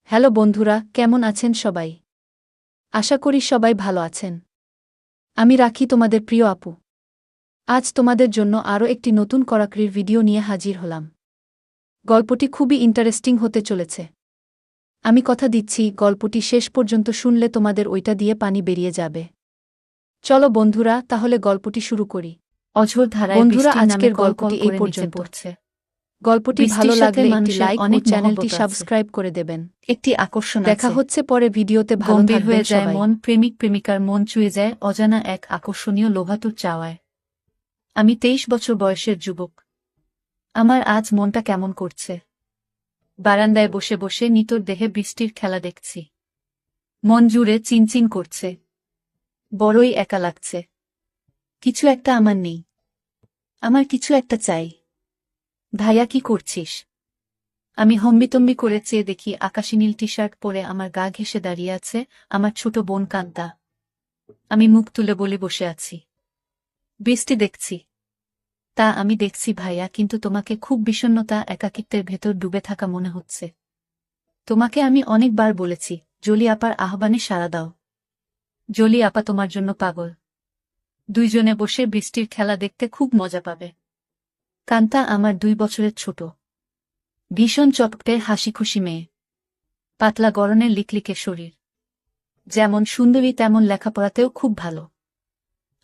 Hello বন্ধুরা, কেমন আছেন সবাই? আশা করি সবাই ভালো আছেন। আমি রাখি তোমাদের প্রিয় আপু। আজ তোমাদের জন্য আরও একটি নতুন কড়াকড়ির ভিডিও নিয়ে হাজির হলাম। গল্পটি খুবই ইন্টারেস্টিং হতে চলেছে। আমি কথা দিচ্ছি, গল্পটি শেষ পর্যন্ত শুনলে তোমাদের ওইটা দিয়ে পানি বেরিয়ে যাবে। চলো বন্ধুরা, তাহলে গল্পটি শুরু করি। অঝোর ধারায় বন্ধুরা, বৃষ্টির নামে আজকের কল কল গল্পটি এই করে নিচে পর্যন্ত। পড়ছে। গল্পটি বৃষ্টির ভালো সাথে লাগলে একটি মানুষের লাইক ও অনেক চ্যানেলটি মহব্বত আছে। সাবস্ক্রাইব করে দেবেন। একটি আকর্ষণ দেখা আছে। হচ্ছে পরে ভিডিওতে। ভালো গম্ভীর থাকবেন হয়ে যায় সবাই। মন, প্রেমিক প্রেমিকার মন চুয়ে যায় অজানা এক আকর্ষণীয় লোভাতুর চাওয়ায়। আমি 23 বছর বয়সের যুবক। আমার আজ মনটা কেমন করছে। বারান্দায় বসে বসে নিতর দেহে বৃষ্টির খেলা দেখছি। মন জুড়ে চিনচিন করছে। বড়ই একা লাগছে। কিছু একটা আমার নেই। আমার কিছু একটা চাই। ভাইয়া, কি করছিস? আমি হম্বিতম্বি করে চেয়ে দেখি আকাশি নীল টি শার্ট পরে আমার গা ঘেঁষে দাঁড়িয়ে আছে আমার ছোট বোন কান্তা। আমি মুখ তুলে বলে বসে আছি। বৃষ্টি দেখছি। তা আমি দেখছি ভাইয়া, কিন্তু তোমাকে খুব বিষণ্ণতা, একাকিত্বের ভেতর ডুবে থাকা মনে হচ্ছে। তোমাকে আমি অনেকবার বলেছি, জলি আপার আহ্বানে সাড়া দাও। জলি আপা তোমার জন্য পাগল। দুইজনে বসে বৃষ্টির খেলা দেখতে খুব মজা পাবে। কান্তা আমার 2 বছরের ছোট। ভীষণ চটপটে হাসিখুশি মেয়ে। পাতলা গড়নের লিকলিকে শরীর। যেমন সুন্দরী তেমন লেখাপড়াতেও খুব ভালো।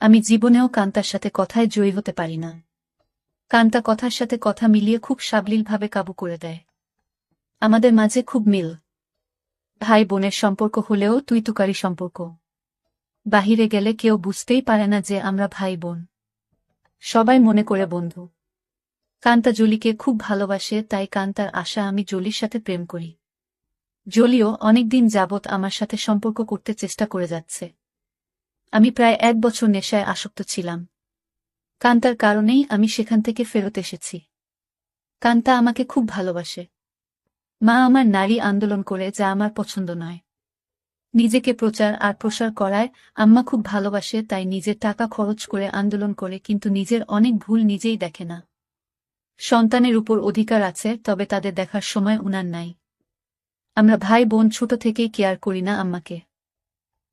আমি জীবনেও কান্তার সাথে কথায় জয়ী হতে পারি না। কান্তা কথার সাথে কথা মিলিয়ে খুব সাবলীলভাবে কাবু করে দেয়। আমাদের মাঝে খুব মিল। ভাই বোনের সম্পর্ক হলেও তুই তুকারি সম্পর্ক। বাহিরে গেলে কেউ বুঝতেই পারে না যে আমরা ভাই বোন। সবাই মনে করে বন্ধু। কান্তা জলিকে খুব ভালোবাসে, তাই কান্তার আশা আমি জলির সাথে প্রেম করি। জলিও অনেকদিন যাবৎ আমার সাথে সম্পর্ক করতে চেষ্টা করে যাচ্ছে। আমি প্রায় 1 বছর নেশায় আসক্ত ছিলাম। কান্তার কারণেই আমি সেখান থেকে ফেরত এসেছি। কান্তা আমাকে খুব ভালোবাসে। মা আমার নারী আন্দোলন করে, যা আমার পছন্দ নয়। নিজেকে প্রচার আর প্রসার করায় আম্মা খুব ভালোবাসে, তাই নিজের টাকা খরচ করে আন্দোলন করে, কিন্তু নিজের অনেক ভুল নিজেই দেখে না। সন্তানের উপর অধিকার আছে, তবে তাদের দেখার সময় উনার নাই। আমরা ভাই বোন ছোট থেকেই কেয়ার করি না আম্মাকে।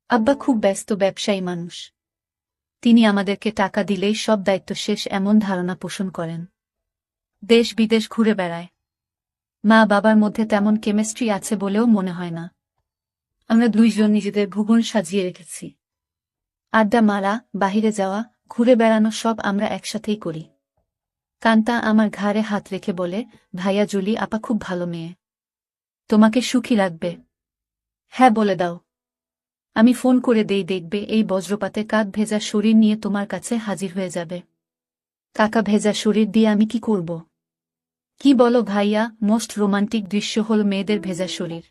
আব্বা খুব ব্যস্ত ব্যবসায়ী মানুষ। তিনি আমাদেরকে টাকা দিলেই সব দায়িত্ব শেষ, এমন ধারণা পোষণ করেন। দেশ বিদেশ ঘুরে বেড়ায়। মা বাবার মধ্যে তেমন কেমিস্ট্রি আছে বলেও মনে হয় না। আমরা দুইজন নিজেদের ভুবন সাজিয়ে রেখেছি। আড্ডা মারা, বাহিরে যাওয়া, ঘুরে বেড়ানো সব আমরা একসাথেই করি। কান্তা আমার ঘাড়ে হাত রেখে বলে, ভাইয়া, জলি আপা খুব ভালো মেয়ে। তোমাকে সুখী রাখবে। হ্যাঁ বলে দাও। আমি ফোন করে দেই, দেখবে এই বজ্রপাতে কাক ভেজা শরীর নিয়ে তোমার কাছে হাজির হয়ে যাবে। কাকা ভেজা শরীর দিয়ে আমি কি করব? কি বলো ভাইয়া, মোস্ট রোমান্টিক দৃশ্য হল মেয়েদের ভেজা শরীর।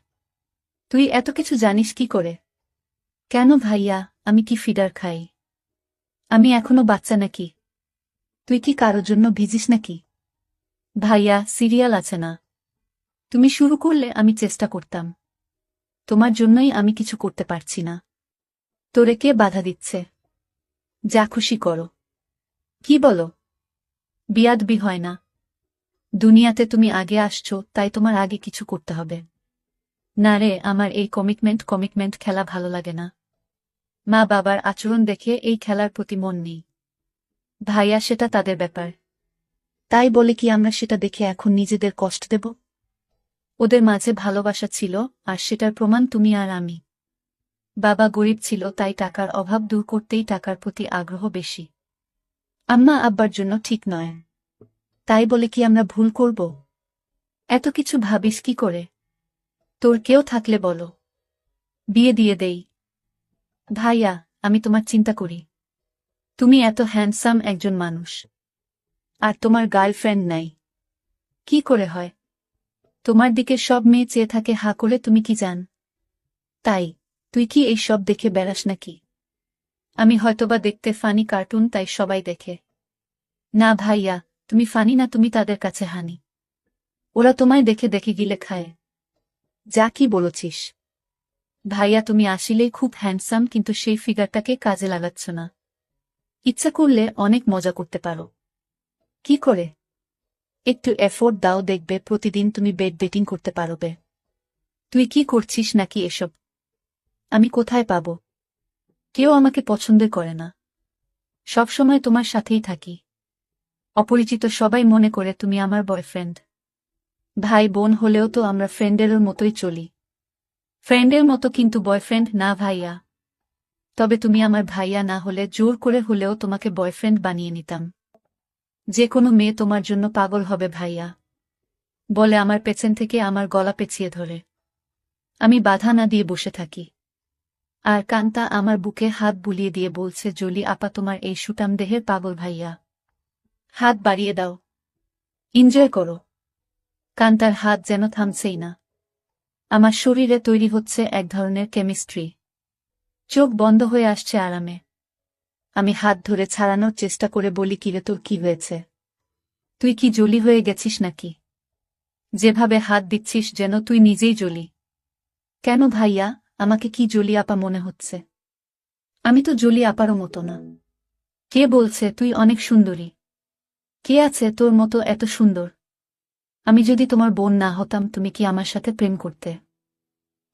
তুই এত কিছু জানিস কি করে? কেন ভাইয়া, আমি কি ফিডার খাই? আমি এখনো বাচ্চা নাকি? তুই কি কারোর জন্য ভিজিস নাকি? ভাইয়া, সিরিয়াল আছে না? তুমি শুরু করলে আমি চেষ্টা করতাম। তোমার জন্যই আমি কিছু করতে পারছি না। তোরে কে বাধা দিচ্ছে? যা খুশি করো। কি বলো? বিয়াদবি হয় না। দুনিয়াতে তুমি আগে আসছো, তাই তোমার আগে কিছু করতে হবে। না রে, আমার এই কমিটমেন্ট খেলা ভালো লাগে না। মা বাবার আচরণ দেখে এই খেলার প্রতি মন নেই। ভাইয়া, সেটা তাদের ব্যাপার। তাই বলে কি আমরা সেটা দেখে এখন নিজেদের কষ্ট দেব? ওদের মাঝে ভালোবাসা ছিল, আর সেটার প্রমাণ তুমি আর আমি। বাবা গরিব ছিল, তাই টাকার অভাব দূর করতেই টাকার প্রতি আগ্রহ বেশি। আম্মা আব্বার জন্য ঠিক নয়। তাই বলে কি আমরা ভুল করব? এত কিছু ভাবিস কি করে? তোর কেউ থাকলে বলো, বিয়ে দিয়ে দেই। ভাইয়া, আমি তোমার চিন্তা করি। তুমি এত হ্যান্ডসাম একজন মানুষ, আর তোমার গার্লফ্রেন্ড নাই। কি করে হয়? তোমার দিকে সব মেয়ে চেয়ে থাকে হা করে, তুমি কি জান? তাই তুই কি এই সব দেখে বেড়াস নাকি? আমি হয়তোবা দেখতে ফানি কার্টুন, তাই সবাই দেখে। না ভাইয়া, তুমি ফানি না, তুমি তাদের কাছে হানি। ওরা তোমায় দেখে দেখে গিলে খায়। যা কি বলছিস? ভাইয়া, তুমি আসলেই খুব হ্যান্ডসাম, কিন্তু সেই ফিগারটাকে কাজে লাগাচ্ছ না। ইচ্ছা করলে অনেক মজা করতে পারো। কি করে? একটু এফোর্ট দাও, দেখবে প্রতিদিন তুমি বেড ডেটিং করতে পারবে। তুই কি করছিস নাকি এসব? আমি কোথায় পাব? কেউ আমাকে পছন্দ করে না। সবসময় তোমার সাথেই থাকি। অপরিচিত সবাই মনে করে তুমি আমার বয়ফ্রেন্ড। ভাই বোন হলেও তো আমরা ফ্রেন্ডের মতোই চলি। ফ্রেন্ডের মতো কিন্তু বয়ফ্রেন্ড না ভাইয়া। তবে তুমি আমার ভাইয়া না হলে জোর করে হলেও তোমাকে বয়ফ্রেন্ড বানিয়ে নিতাম। যে কোনো মেয়ে তোমার জন্য পাগল হবে ভাইয়া, বলে আমার পেছন থেকে আমার গলা পেঁচিয়ে ধরে। আমি বাধা না দিয়ে বসে থাকি। আর কান্তা আমার বুকে হাত বুলিয়ে দিয়ে বলছে, জলি আপা তোমার এই সুটাম দেহের পাগল ভাইয়া। হাত বাড়িয়ে দাও, এনজয় করো। কান্তার হাত যেন থামছেই না। আমার শরীরে তৈরি হচ্ছে এক ধরনের কেমিস্ট্রি। চোখ বন্ধ হয়ে আসছে আরামে। আমি হাত ধরে ছাড়ানোর চেষ্টা করে বলি, কিরে তোর কি হয়েছে? তুই কি জলি হয়ে গেছিস নাকি? যেভাবে হাত দিচ্ছিস যেন তুই নিজেই জলি। কেন ভাইয়া, আমাকে কি জলি আপা মনে হচ্ছে? আমি তো জলি আপারও মতো না। কে বলছে তুই অনেক সুন্দরী? কে আছে তোর মতো এত সুন্দর? আমি যদি তোমার বোন না হতাম তুমি কি আমার সাথে প্রেম করতে?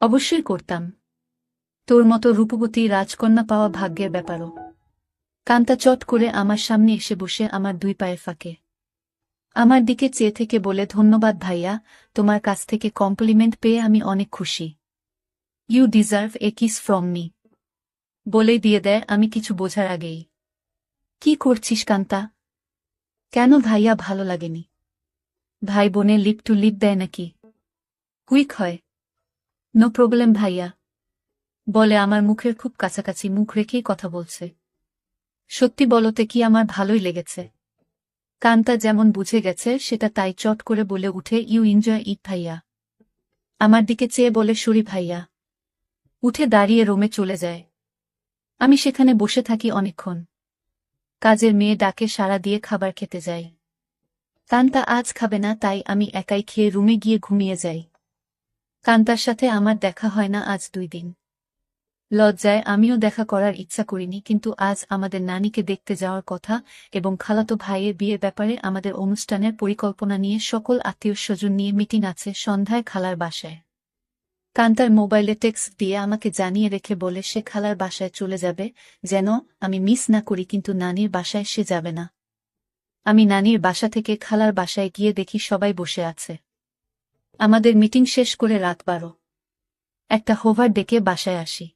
অবশ্যই করতাম। তোর মতো রূপবতী রাজকন্যা পাওয়া ভাগ্যের ব্যাপারও। কান্তা চট করে আমার সামনে এসে বসে আমার দুই পায়ের ফাঁকে আমার দিকে চেয়ে থেকে বলে, ধন্যবাদ ভাইয়া, তোমার কাছ থেকে কমপ্লিমেন্ট পেয়ে আমি অনেক খুশি। You deserve a kiss from me. বলেই দিয়ে দেয় আমি কিছু বোঝার আগেই। কি করছিস কান্তা? কেন ভাইয়া, ভালো লাগেনি? ভাই বোনে লিপ টু লিপ দেয় নাকি? কুইক হয়। নো প্রবলেম ভাইয়া, বলে আমার মুখের খুব কাছাকাছি মুখ রেখেই কথা বলছে। সত্যি বলতে কি আমার ভালোই লেগেছে। কান্তা যেমন বুঝে গেছে সেটা তাই চট করে বলে উঠে, ইউ এনজয় ইট ভাইয়া। আমার দিকে চেয়ে বলে, সরি ভাইয়া। উঠে দাঁড়িয়ে রুমে চলে যায়। আমি সেখানে বসে থাকি অনেকক্ষণ। কাজের মেয়ে ডাকে সাড়া দিয়ে খাবার খেতে যাই। কান্তা আজ খাবে না, তাই আমি একাই খেয়ে রুমে গিয়ে ঘুমিয়ে যাই। কান্তার সাথে আমার দেখা হয় না আজ 2 দিন। লজ্জায় আমিও দেখা করার ইচ্ছা করিনি, কিন্তু আজ আমাদের নানিকে দেখতে যাওয়ার কথা এবং খালাতো ভাইয়ের বিয়ের ব্যাপারে আমাদের অনুষ্ঠানের পরিকল্পনা নিয়ে সকল আত্মীয়স্বজন নিয়ে মিটিং আছে সন্ধ্যায় খালার বাসায়। কান্তার মোবাইলে টেক্সট দিয়ে আমাকে জানিয়ে রেখে বলে সে খালার বাসায় চলে যাবে, যেন আমি মিস না করি, কিন্তু নানির বাসায় সে যাবে না। আমি নানির বাসা থেকে খালার বাসায় গিয়ে দেখি সবাই বসে আছে। আমাদের মিটিং শেষ করে রাত 12। একটা হোভার ডেকে বাসায় আসি।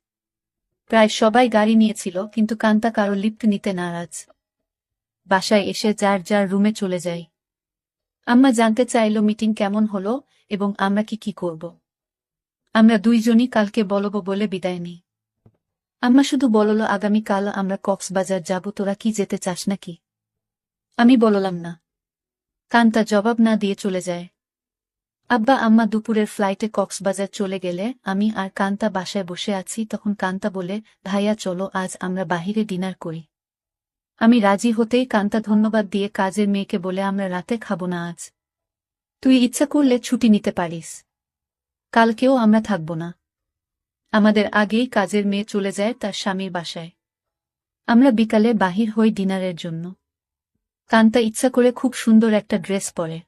প্রায় সবাই গাড়ি নিয়েছিল, কিন্তু কান্তা কারো লিফট নিতে নারাজ। বাসায় এসে যার যার রুমে চলে যাই। আম্মা জানতে চাইল মিটিং কেমন হলো এবং আমরা কি করব। আমরা দুইজনই কালকে বলবো বলে বিদায় নিই। আম্মা শুধু বলল, আগামীকাল আমরা কক্সবাজার যাব, তোরা কি যেতে চাস নাকি? আমি বললাম না। কান্তা জবাব না দিয়ে চলে যায়। আব্বা আম্মা দুপুরের ফ্লাইটে কক্সবাজার চলে গেলে আমি আর কান্তা বাসায় বসে আছি। তখন কান্তা বলে, ভাইয়া চলো আজ আমরা বাহিরে ডিনার করি। আমি রাজি হতেই কান্তা ধন্যবাদ দিয়ে কাজের মেয়েকে বলে, আমরা রাতে খাবো না আজ। তুই ইচ্ছা করলে ছুটি নিতে পারিস। কালকেও আমরা থাকব না। আমাদের আগেই কাজের মেয়ে চলে যায় তার স্বামীর বাসায়। আমরা বিকালে বাহির হই ডিনারের জন্য। কান্তা ইচ্ছা করে খুব সুন্দর একটা ড্রেস পরে।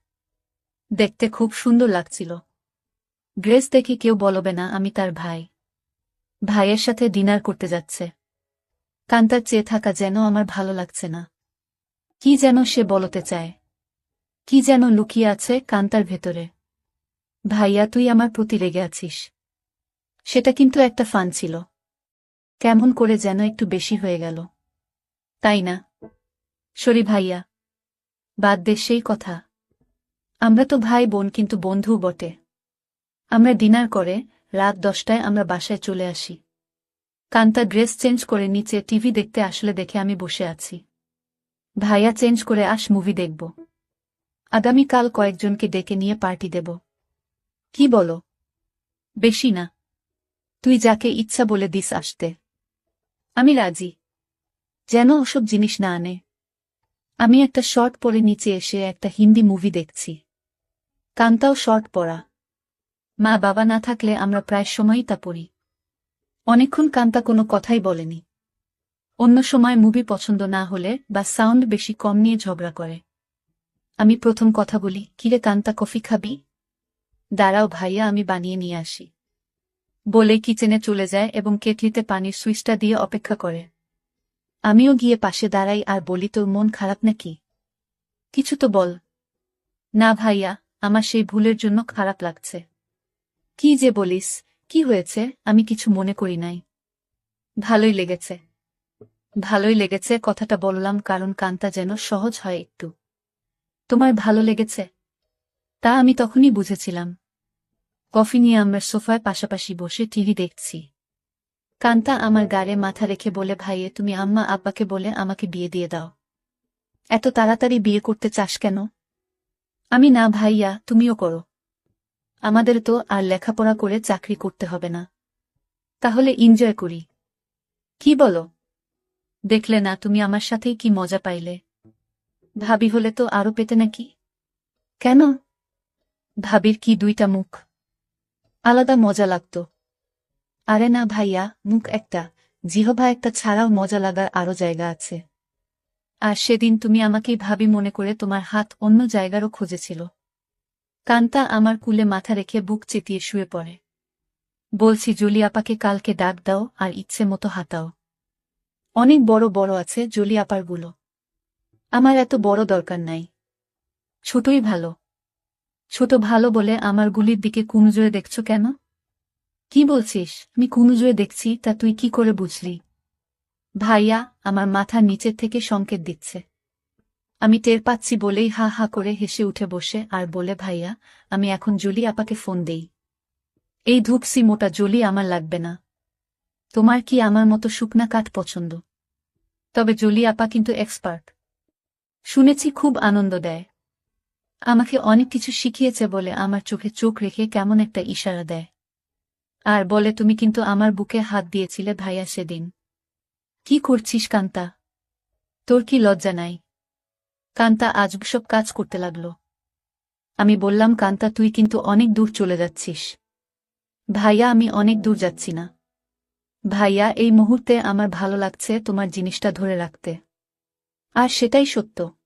দেখতে খুব সুন্দর লাগছিল। ড্রেস দেখে কেউ বলবে না আমি তার ভাই। ভাইয়ের সাথে ডিনার করতে যাচ্ছে। কান্তার চেয়ে থাকা যেন আমার ভালো লাগছে না। কি যেন সে বলতে চায়। কি যেন লুকিয়ে আছে কান্তার ভেতরে। ভাইয়া তুই আমার প্রতি রেগে আছিস। সেটা কিন্তু একটা ফান ছিল। কেমন করে যেন একটু বেশি হয়ে গেল, তাই না? সরি ভাইয়া, বাদ দে সেই কথা। আমরা তো ভাই বোন, কিন্তু বন্ধু বটে। আমরা ডিনার করে রাত 10টায় আমরা বাসায় চলে আসি। কান্তা ড্রেস চেঞ্জ করে নিচে টিভি দেখতে আসলে দেখে আমি বসে আছি। ভাইয়া চেঞ্জ করে আস, মুভি দেখব। আগামীকাল কয়েকজনকে ডেকে নিয়ে পার্টি দেব। কি বলো? বেশি না, তুই যাকে ইচ্ছা বলে দিস আসতে। আমি রাজি। যেন ওসব জিনিস না আনে। আমি একটা শর্ট পরে নিচে এসে একটা হিন্দি মুভি দেখছি। কান্তাও শর্ট পরা। মা বাবা না থাকলে আমরা প্রায় সময়ই তা পড়ি। অনেকক্ষণ কান্তা কোনো কথাই বলেনি। অন্য সময় মুভি পছন্দ না হলে বা সাউন্ড বেশি কম নিয়ে ঝগড়া করে। আমি প্রথম কথা বলি, কিরে কান্তা কফি খাবি? দাঁড়াও ভাইয়া, আমি বানিয়ে নিয়ে আসি। বলে কিচেনে চলে যায় এবং কেটলিতে পানির সুইচটা দিয়ে অপেক্ষা করে। আমিও গিয়ে পাশে দাঁড়াই আর বলি, তোর মন খারাপ নাকি? কিছু তো বল। না ভাইয়া, আমার সেই ভুলের জন্য খারাপ লাগছে। কি যে বলিস, কি হয়েছে? আমি কিছু মনে করি নাই। ভালোই লেগেছে। ভালোই লেগেছে কথাটা বললাম কারণ কানটা যেন সহজ হয় একটু। তোমার ভালো লেগেছে? তা আমি তখনই বুঝেছিলাম। কফি নিয়ে আমরা সোফায় পাশাপাশি বসে টিভি দেখছি। কান্তা আমার গাড়ে মাথা রেখে বলে, ভাইয়ে তুমি আম্মা আব্বাকে বলে আমাকে বিয়ে দিয়ে দাও। এত তাড়াতাড়ি বিয়ে করতে চাস কেন? আমি, না ভাইয়া, তুমিও করো। আমাদের তো আর লেখাপড়া করে চাকরি করতে হবে না। তাহলে এনজয় করি। কি বলো? দেখলে না তুমি আমার সাথেই কি মজা পাইলে। ভাবি হলে তো আরো পেতে নাকি? কেন? ভাবির কি দুইটা মুখ? আলাদা মজা লাগতো। আরে না ভাইয়া, মুখ একটা, জিহবা একটা ছাড়াও মজা লাগার আরো জায়গা আছে। আর সেদিন তুমি আমাকেই ভাবি মনে করে তোমার হাত অন্য জায়গারও খুঁজেছিল। কান্তা আমার কুলে মাথা রেখে বুক চেতিয়ে শুয়ে পড়ে। বলছি, জলি আপাকে কালকে ডাক দাও আর ইচ্ছে মতো হাতাও। অনেক বড় বড় আছে জলি আপারগুলো। আমার এত বড় দরকার নাই। ছোটই ভালো। ছোট ভালো বলে আমার গুলির দিকে কুনজরে দেখছো কেন? কি বলছিস? আমি কুনজরে দেখছি তা তুই কি করে বুঝলি? ভাইয়া আমার মাথার নিচের থেকে সংকেত দিচ্ছে। আমি টের পাচ্ছি বলেই হা হা করে হেসে উঠে বসে আর বলে, ভাইয়া আমি এখন জলি আপাকে ফোন দেই। এই ধূপসি মোটা জলি আমার লাগবে না। তোমার কি আমার মতো শুকনা কাঠ পছন্দ? তবে জলি আপা কিন্তু এক্সপার্ট। শুনেছি খুব আনন্দ দেয়। আমাকে অনেক কিছু শিখিয়েছে বলে আমার চোখে চোখ রেখে কেমন একটা ইশারা দেয়। আর বলে, তুমি কিন্তু আমার বুকে হাত দিয়েছিলে ভাইয়া সেদিন। কি করছিস কান্তা? তোর কি লজ্জা নাই? কান্তা আজব সব কাজ করতে লাগল। আমি বললাম, কান্তা তুই কিন্তু অনেক দূর চলে যাচ্ছিস। ভাইয়া আমি অনেক দূর যাচ্ছি না। ভাইয়া এই মুহূর্তে আমার ভালো লাগছে তোমার জিনিসটা ধরে রাখতে। আর সেটাই সত্য।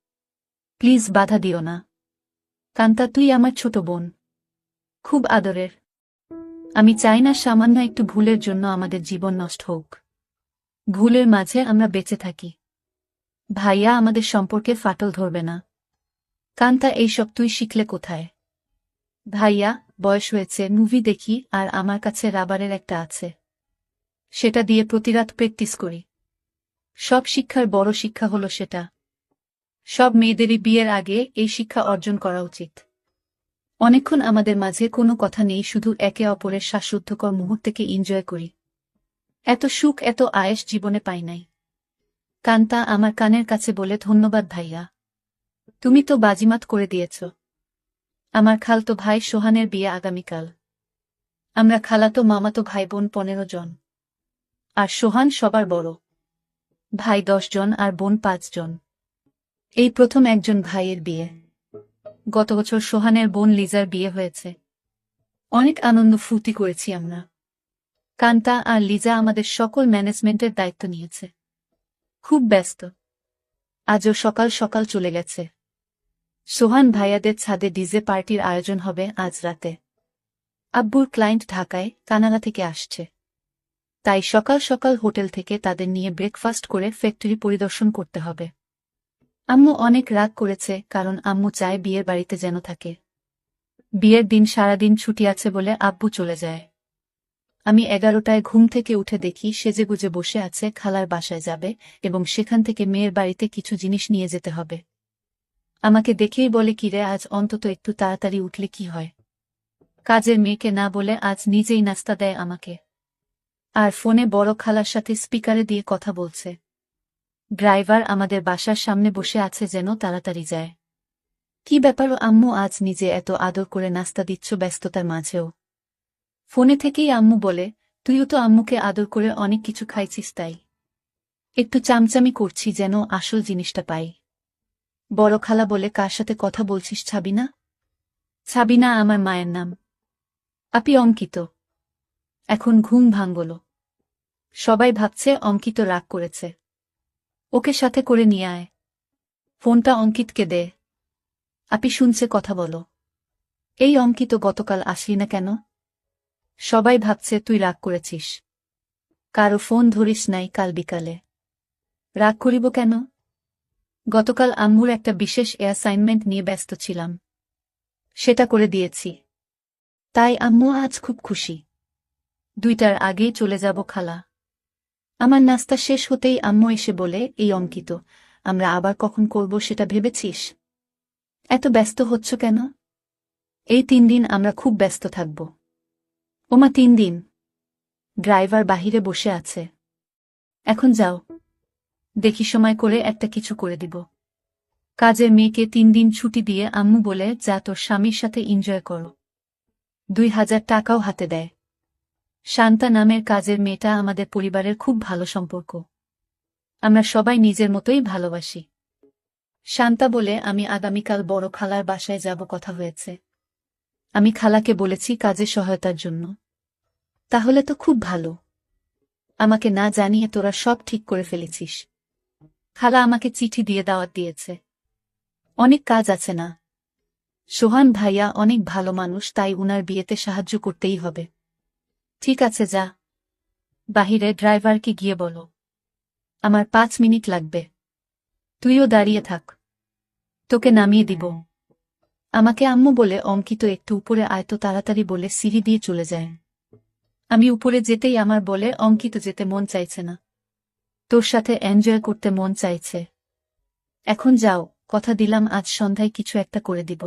প্লিজ বাধা দিও না। কান্তা তুই আমার ছোট বোন। খুব আদরের। আমি চাই না সামান্য একটু ভুলের জন্য আমাদের জীবন নষ্ট হোক। ভুলের মাঝে আমরা বেঁচে থাকি। ভাইয়া আমাদের সম্পর্কে ফাটল ধরবে না। কান্তা এইসব তুই শিখলে কোথায়? ভাইয়া বয়স হয়েছে, মুভি দেখি আর আমার কাছে রাবারের একটা আছে। সেটা দিয়ে প্রতিরাত প্র্যাকটিস করি। সব শিক্ষার বড় শিক্ষা হলো সেটা। সব মেয়েদেরই বিয়ের আগে এই শিক্ষা অর্জন করা উচিত। অনেকক্ষণ আমাদের মাঝে কোনো কথা নেই, শুধু একে অপরের শ্বাসরুদ্ধকর মুহূর্তকে এনজয় করি। এত সুখ এত আয়েশ জীবনে পাই নাই। কান্তা আমার কানের কাছে বলে, ধন্যবাদ ভাইয়া। তুমি তো বাজিমাত করে দিয়েছ। আমার খালতো ভাই সোহানের বিয়ে আগামীকাল। আমরা খালাতো মামাতো ভাই বোন 15 জন। আর সোহান সবার বড়। ভাই 10 জন আর বোন 5 জন। এই প্রথম একজন ভাইয়ের বিয়ে। গত বছর সোহানের বোন লিজার বিয়ে হয়েছে। অনেক আনন্দ ফুর্তি করেছি আমরা। কান্তা আর লিজা আমাদের সকল ম্যানেজমেন্টের দায়িত্ব নিয়েছে। খুব ব্যস্ত। আজও সকাল সকাল চলে গেছে। সোহান ভাইয়াদের ছাদে ডিজে পার্টির আয়োজন হবে আজ রাতে। আব্বুর ক্লায়েন্ট ঢাকায় কানাডা থেকে আসছে। তাই সকাল সকাল হোটেল থেকে তাদের নিয়ে ব্রেকফাস্ট করে ফ্যাক্টরি পরিদর্শন করতে হবে। আম্মু অনেক রাগ করেছে কারণ আম্মু চায় বিয়ের বাড়িতে যেন থাকে। বিয়ের দিন সারাদিন ছুটি আছে বলে আব্বু চলে যায়। আমি 11টায় ঘুম থেকে উঠে দেখি সেজেগুজে বসে আছে, খালার বাসায় যাবে এবং সেখান থেকে মেয়ের বাড়িতে কিছু জিনিস নিয়ে যেতে হবে। আমাকে দেখেই বলে, কিরে আজ অন্তত একটু তাড়াতাড়ি উঠলে কি হয়? কাজের মেয়েকে না বলে আজ নিজেই নাস্তা দেয় আমাকে। আর ফোনে বড় খালার সাথে স্পিকারে দিয়ে কথা বলছে। ড্রাইভার আমাদের বাসার সামনে বসে আছে যেন তাড়াতাড়ি যায়। কি ব্যাপার আম্মু, আজ নিজে এত আদর করে নাস্তা দিচ্ছ ব্যস্ততার মাঝেও? ফোনে থেকেই আম্মু বলে, তুইও তো আম্মুকে আদর করে অনেক কিছু খাইছিস তাই। একটু চামচামি করছি যেন আসল জিনিসটা পাই। বড় খালা বলে, কার সাথে কথা বলছিস ছাবিনা? ছাবিনা আমার মায়ের নাম। আপি অঙ্কিত। এখন ঘুম ভাঙল। সবাই ভাবছে অঙ্কিত রাগ করেছে। ওকে সাথে করে নিয়ে আয়। ফোনটা অঙ্কিতকে দে। আপি শুনছে, কথা বলো। এই অঙ্কিত, গতকাল আসলি না কেন? সবাই ভাবছে তুই রাগ করেছিস। কারো ফোন ধরিস নাই কাল বিকালে। রাগ করিব কেন? গতকাল আম্মুর একটা বিশেষ অ্যাসাইনমেন্ট নিয়ে ব্যস্ত ছিলাম, সেটা করে দিয়েছি। তাই আম্মু আজ খুব খুশি। 2টার আগেই চলে যাব খালা। আমার নাস্তা শেষ হতেই আম্মু এসে বলে, এই অঙ্কিত, আমরা আবার কখন করব সেটা ভেবেছিস? এত ব্যস্ত হচ্ছ কেন? এই 3 দিন আমরা খুব ব্যস্ত থাকব। ওমা 3 দিন? ড্রাইভার বাহিরে বসে আছে। এখন যাও, দেখি সময় করে একটা কিছু করে দিব। কাজের মেয়েকে 3 দিন ছুটি দিয়ে আম্মু বলে, যা তোর স্বামীর সাথে এনজয় করো। 2000 টাকাও হাতে দেয়। শান্তা নামের কাজের মেয়েটা আমাদের পরিবারের খুব ভালো সম্পর্ক। আমরা সবাই নিজের মতোই ভালোবাসি। শান্তা বলে, আমি আগামীকাল বড় খালার বাসায় যাব, কথা হয়েছে। আমি খালাকে বলেছি কাজে সহায়তার জন্য। তাহলে তো খুব ভালো। আমাকে না জানিয়ে তোরা সব ঠিক করে ফেলেছিস। খালা আমাকে চিঠি দিয়ে দাওয়াত দিয়েছে। অনেক কাজ আছে না? সোহান ভাইয়া অনেক ভালো মানুষ, তাই উনার বিয়েতে সাহায্য করতেই হবে। ঠিক আছে, যা। বাহিরে ড্রাইভারকে গিয়ে বলো আমার 5 মিনিট লাগবে। তুইও দাঁড়িয়ে থাক, তোকে নামিয়ে দিব। আমাকে আম্মু বলে, অঙ্কিত একটু উপরে আয় তো তাড়াতাড়ি বলে সিঁড়ি দিয়ে চলে যায়। আমি উপরে যেতেই আমার বলে, অঙ্কিত যেতে মন চাইছে না, তোর সাথে এনজয় করতে মন চাইছে। এখন যাও, কথা দিলাম আজ সন্ধ্যায় কিছু একটা করে দিব।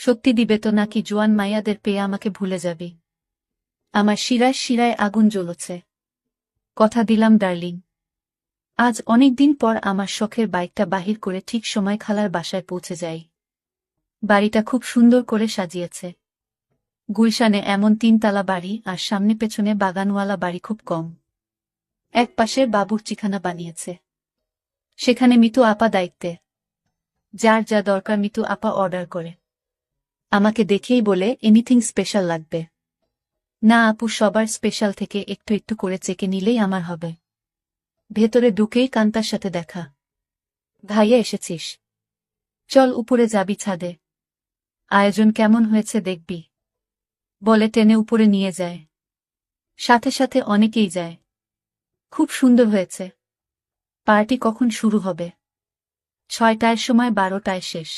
সত্যি দিবে তো, নাকি জোয়ান মাইয়াদের পেয়ে আমাকে ভুলে যাবি? আমার শিরায় শিরায় আগুন জ্বলছে। কথা দিলাম ডার্লিং। আজ অনেক দিন পর আমার শখের বাইকটা বাহির করে ঠিক সময় খালার বাসায় পৌঁছে যাই। বাড়িটা খুব সুন্দর করে সাজিয়েছে। গুলশানে এমন 3 তলা বাড়ি আর সামনে পেছনে বাগানওয়ালা বাড়ি খুব কম। এক পাশের বাবুর্চিখানা বানিয়েছে, সেখানে মিতু আপা দায়িত্বে। যার যা দরকার মিতু আপা অর্ডার করে। আমাকে দেখেই বলে, এনিথিং স্পেশাল লাগবে? না আপু, সবার স্পেশাল থেকে একটু একটু করে চেকে নিলেই আমার হবে। ভেতরে ঢুকেই কান্তার সাথে দেখা। ভাইয়া এসেছিস? চল উপরে যাবি ছাদে। আয়োজন কেমন হয়েছে দেখবি, বলে টেনে উপরে নিয়ে যায়। সাথে সাথে অনেকেই যায়। খুব সুন্দর হয়েছে। পার্টি কখন শুরু হবে? 6টার সময়, 12টায় শেষ।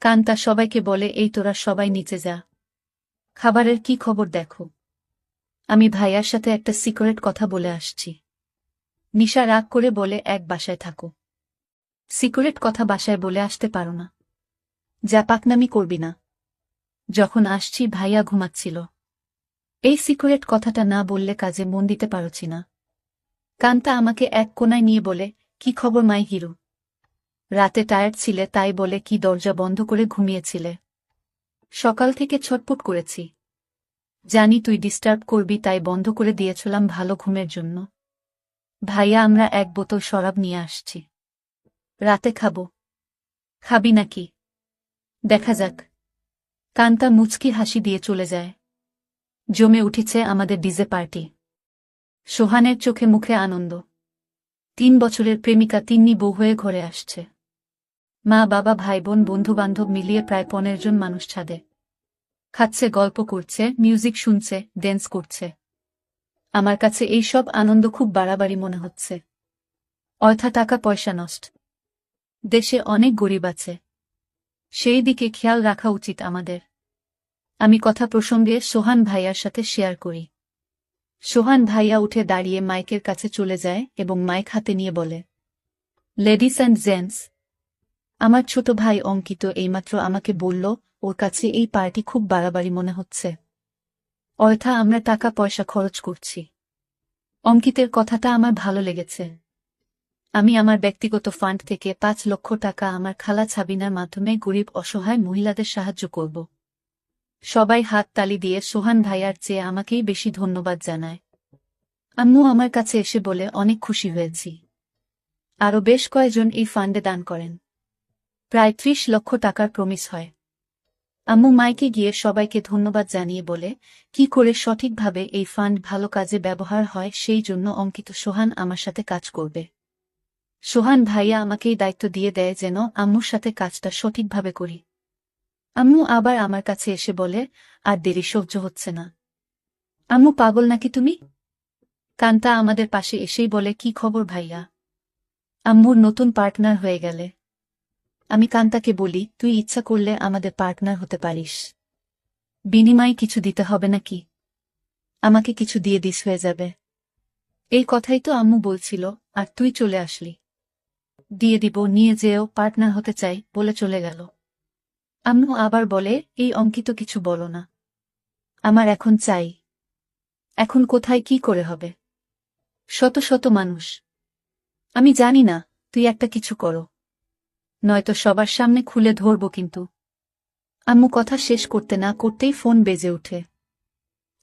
কান্তা সবাইকে বলে, এই তোরা সবাই নিচে যা, খাবারের কি খবর দেখো। আমি ভাইয়ার সাথে একটা সিক্রেট কথা বলে আসছি। নিশা রাগ করে বলে, এক বাসায় থাকো, সিক্রেট কথা বাসায় বলে আসতে পারো না? যা পাকনামি করবি না। যখন আসছি ভাইয়া ঘুমাচ্ছিল। এই সিক্রেট কথাটা না বললে কাজে মন দিতে পারছি না। কান্তা আমাকে এক কোনায় নিয়ে বলে, কি খবর মাই হিরো? রাতে টায়ার্ড ছিলে তাই বলে কি দরজা বন্ধ করে ঘুমিয়েছিলে? সকাল থেকে ছটপট করেছি, জানি তুই ডিস্টার্ব করবি তাই বন্ধ করে দিয়েছিলাম ভালো ঘুমের জন্য। ভাইয়া, আমরা 1 বোতল শরাব নিয়ে আসছি, রাতে খাবো। খাবি নাকি? দেখা যাক। কান্তা মুচকি হাসি দিয়ে চলে যায়। জমে উঠেছে আমাদের ডিজে পার্টি। সোহানের চোখে মুখে আনন্দ। 3 বছরের প্রেমিকা তিন্নি বউ হয়ে ঘরে আসছে। মা বাবা ভাই বোন বন্ধু বান্ধব মিলিয়ে প্রায় 15 জন মানুষ ছাদে খাচ্ছে, গল্প করছে, মিউজিক শুনছে, ড্যান্স করছে। আমার কাছে এই সব আনন্দ খুব বাড়াবাড়ি মনে হচ্ছে। অযথা টাকা পয়সা নষ্ট। দেশে অনেক গরিব আছে, সেই দিকে খেয়াল রাখা উচিত আমাদের। আমি কথা প্রসঙ্গে সোহান ভাইয়ার সাথে শেয়ার করি। সোহান ভাইয়া উঠে দাঁড়িয়ে মাইকের কাছে চলে যায় এবং মাইক হাতে নিয়ে বলে, লেডিস অ্যান্ড জেন্টস, আমার ছোট ভাই অঙ্কিত এইমাত্র আমাকে বলল ওর কাছে এই পার্টি খুব বাড়াবাড়ি মনে হচ্ছে। অযথা আমরা টাকা পয়সা খরচ করছি। অঙ্কিতের কথাটা আমার ভালো লেগেছে। আমি আমার ব্যক্তিগত ফান্ড থেকে 5 লক্ষ টাকা আমার খালা ছাবিনার মাধ্যমে গরিব অসহায় মহিলাদের সাহায্য করব। সবাই হাত তালি দিয়ে সোহান ভাইয়ার চেয়ে আমাকেই বেশি ধন্যবাদ জানায়। আম্মু আমার কাছে এসে বলে, অনেক খুশি হয়েছি। আরও বেশ কয়েকজন এই ফান্ডে দান করেন। প্রায় 30 লক্ষ টাকার প্রমিস হয়। আম্মু মাইকে গিয়ে সবাইকে ধন্যবাদ জানিয়ে বলে, কি করে সঠিকভাবে এই ফান্ড ভালো কাজে ব্যবহার হয় সেই জন্য অঙ্কিত সোহান আমার সাথে কাজ করবে। সোহান ভাইয়া আমাকেই দায়িত্ব দিয়ে দেয় যেন আম্মুর সাথে কাজটা সঠিকভাবে করি। আম্মু আবার আমার কাছে এসে বলে, আর দেরি সহ্য হচ্ছে না, আম্মু পাগল নাকি তুমি? কান্তা আমাদের পাশে এসেই বলে, কি খবর ভাইয়া? আম্মুর নতুন পার্টনার হয়ে গেলে। আমি কান্তাকে বলি, তুই ইচ্ছা করলে আমাদের পার্টনার হতে পারিস। বিনিময়ে কিছু দিতে হবে নাকি? আমাকে কিছু দিয়ে দিস হয়ে যাবে। এই কথাই তো আম্মু বলছিল, আর তুই চলে আসলি। দিয়ে দিব, নিয়ে যেও, পার্টনার হতে চাই বলে চলে গেল। আম্মু আবার বলে, এই অঙ্কিত কিছু বলো না। আমার এখন চাই। এখন কোথায় কি করে হবে? শত শত মানুষ। আমি জানি না, তুই একটা কিছু করো, নয়তো সবার সামনে খুলে ধরব কিন্তু। আম্মু কথা শেষ করতে না করতেই ফোন বেজে ওঠে।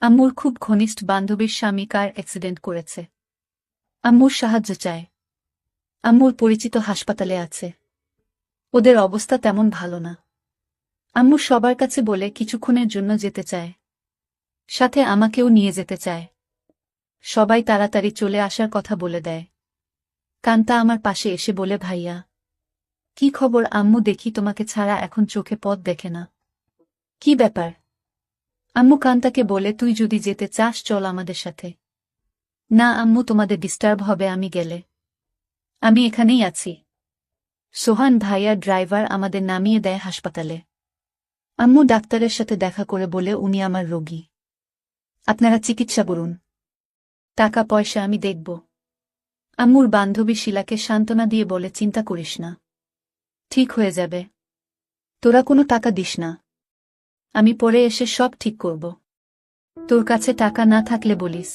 আম্মুর খুব ঘনিষ্ঠ বান্ধবীর স্বামী কার অ্যাক্সিডেন্ট করেছে। আম্মুর সাহায্য চায়। আম্মুর পরিচিত হাসপাতালে আছে। ওদের অবস্থা তেমন ভালো না। আম্মু সবার কাছে বলে কিছুক্ষণের জন্য যেতে চায়। সাথে আমাকেও নিয়ে যেতে চায়। সবাই তাড়াতাড়ি চলে আসার কথা বলে দেয়। কান্তা আমার পাশে এসে বলে, ভাইয়া কি খবর? আম্মু দেখি তোমাকে ছাড়া এখন চোখে পথ দেখে না। কি ব্যাপার? আম্মু কান্তাকে বলে, তুই যদি যেতে চাস চল আমাদের সাথে। না আম্মু, তোমাদের ডিস্টার্ব হবে আমি গেলে। আমি এখানেই আছি। সোহান ভাইয়া ড্রাইভার আমাদের নামিয়ে দেয় হাসপাতালে। আম্মু ডাক্তারের সাথে দেখা করে বলে, উনি আমার রোগী, আপনারা চিকিৎসা করুন, টাকা পয়সা আমি দেখব। আম্মুর বান্ধবী শিলাকে সান্ত্বনা দিয়ে বলে, চিন্তা করিস না, ঠিক হয়ে যাবে। তোরা কোনো টাকা দিস না, আমি পরে এসে সব ঠিক করব। তোর কাছে টাকা না থাকলে বলিস।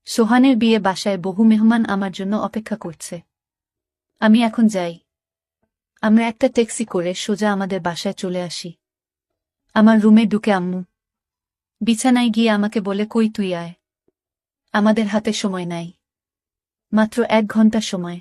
সোহানের বিয়ে বাসায় বহু মেহমান আমার জন্য অপেক্ষা করছে। আমি এখন যাই। আমরা একটা ট্যাক্সি করে সোজা আমাদের বাসায় চলে আসি। আমার রুমে ঢুকে আম্মু বিছানায় গিয়ে আমাকে বলে, কই তুই আয়, আমাদের হাতে সময় নাই, মাত্র 1 ঘন্টা সময়।